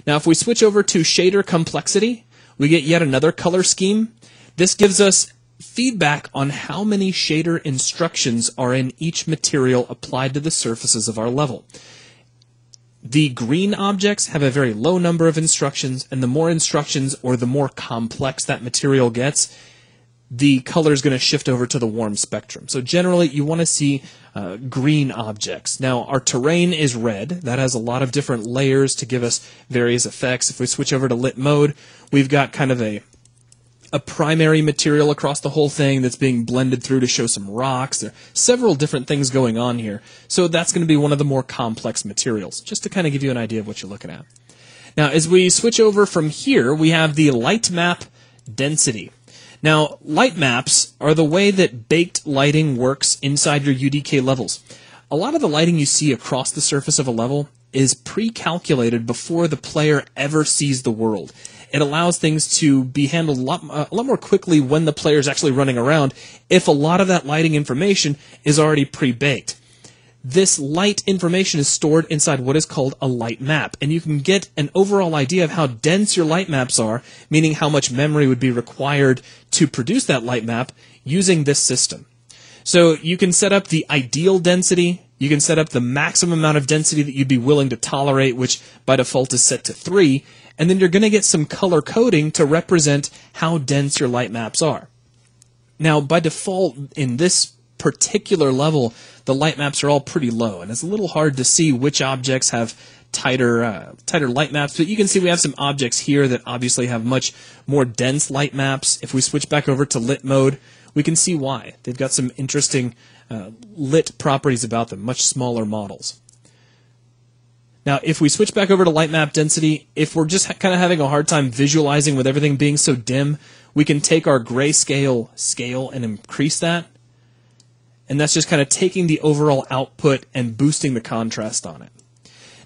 Now if we switch over to shader complexity, we get yet another color scheme. This gives us feedback on how many shader instructions are in each material applied to the surfaces of our level. The green objects have a very low number of instructions, and the more instructions or the more complex that material gets, the color is going to shift over to the warm spectrum. So generally you want to see green objects. Now our terrain is red. That has a lot of different layers to give us various effects. If we switch over to lit mode, we've got kind of a primary material across the whole thing that's being blended through to show some rocks. There are several different things going on here. So that's going to be one of the more complex materials, just to kind of give you an idea of what you're looking at. Now, as we switch over from here, we have the light map density. Now, light maps are the way that baked lighting works inside your UDK levels. A lot of the lighting you see across the surface of a level is pre-calculated before the player ever sees the world. It allows things to be handled a lot more quickly when the player is actually running around if a lot of that lighting information is already pre-baked. This light information is stored inside what is called a light map, and you can get an overall idea of how dense your light maps are, meaning how much memory would be required to produce that light map using this system. So you can set up the ideal density, you can set up the maximum amount of density that you'd be willing to tolerate, which by default is set to 3, and then you're going to get some color coding to represent how dense your light maps are. Now, by default, in this particular level, the light maps are all pretty low, and it's a little hard to see which objects have tighter light maps, but you can see we have some objects here that obviously have much more dense light maps. If we switch back over to lit mode, we can see why. They've got some interesting lit properties about them, much smaller models. Now, if we switch back over to light map density, if we're just kind of having a hard time visualizing with everything being so dim, we can take our grayscale scale and increase that. And that's just kind of taking the overall output and boosting the contrast on it.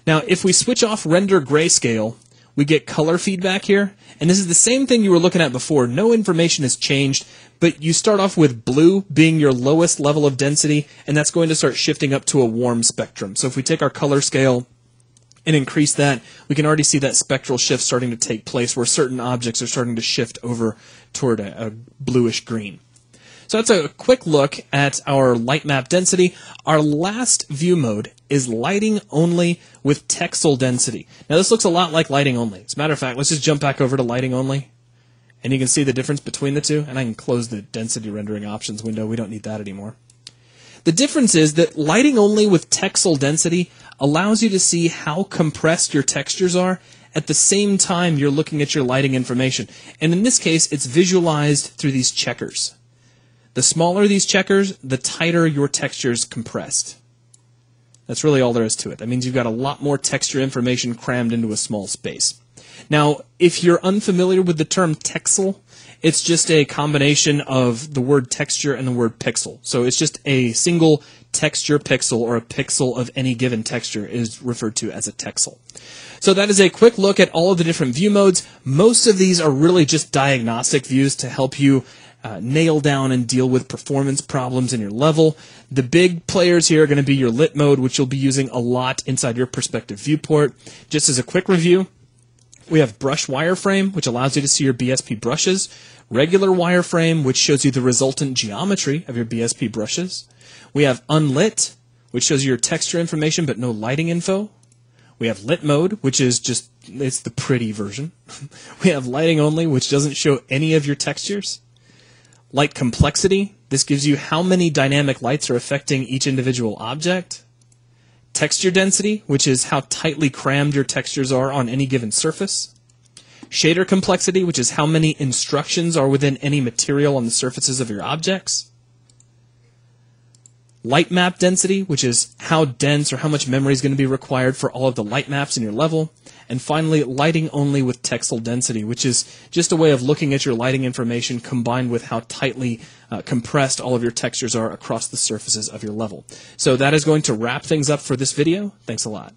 Now, if we switch off render grayscale, we get color feedback here. And this is the same thing you were looking at before. No information has changed, but you start off with blue being your lowest level of density, and that's going to start shifting up to a warm spectrum. So if we take our color scale and increase that, we can already see that spectral shift starting to take place where certain objects are starting to shift over toward a bluish green. So that's a quick look at our light map density. Our last view mode is lighting only with texel density. Now this looks a lot like lighting only. As a matter of fact, let's just jump back over to lighting only, and you can see the difference between the two. And I can close the density rendering options window. We don't need that anymore. The difference is that lighting only with texel density allows you to see how compressed your textures are at the same time you're looking at your lighting information. And in this case, it's visualized through these checkers. The smaller these checkers, the tighter your texture is compressed. That's really all there is to it. That means you've got a lot more texture information crammed into a small space. Now, if you're unfamiliar with the term texel, it's just a combination of the word texture and the word pixel. So it's just a single texture pixel, or a pixel of any given texture is referred to as a texel. So that is a quick look at all of the different view modes. Most of these are really just diagnostic views to help you nail down and deal with performance problems in your level. The big players here are going to be your lit mode, which you'll be using a lot inside your perspective viewport. Just as a quick review, we have brush wireframe, which allows you to see your BSP brushes. Regular wireframe, which shows you the resultant geometry of your BSP brushes. We have unlit, which shows you your texture information but no lighting info. We have lit mode, which is just, it's the pretty version. We have lighting only, which doesn't show any of your textures. Light complexity, this gives you how many dynamic lights are affecting each individual object. Texture density, which is how tightly crammed your textures are on any given surface. Shader complexity, which is how many instructions are within any material on the surfaces of your objects. Light map density, which is how dense or how much memory is going to be required for all of the light maps in your level. And finally, lighting only with texel density, which is just a way of looking at your lighting information combined with how tightly compressed all of your textures are across the surfaces of your level. So that is going to wrap things up for this video. Thanks a lot.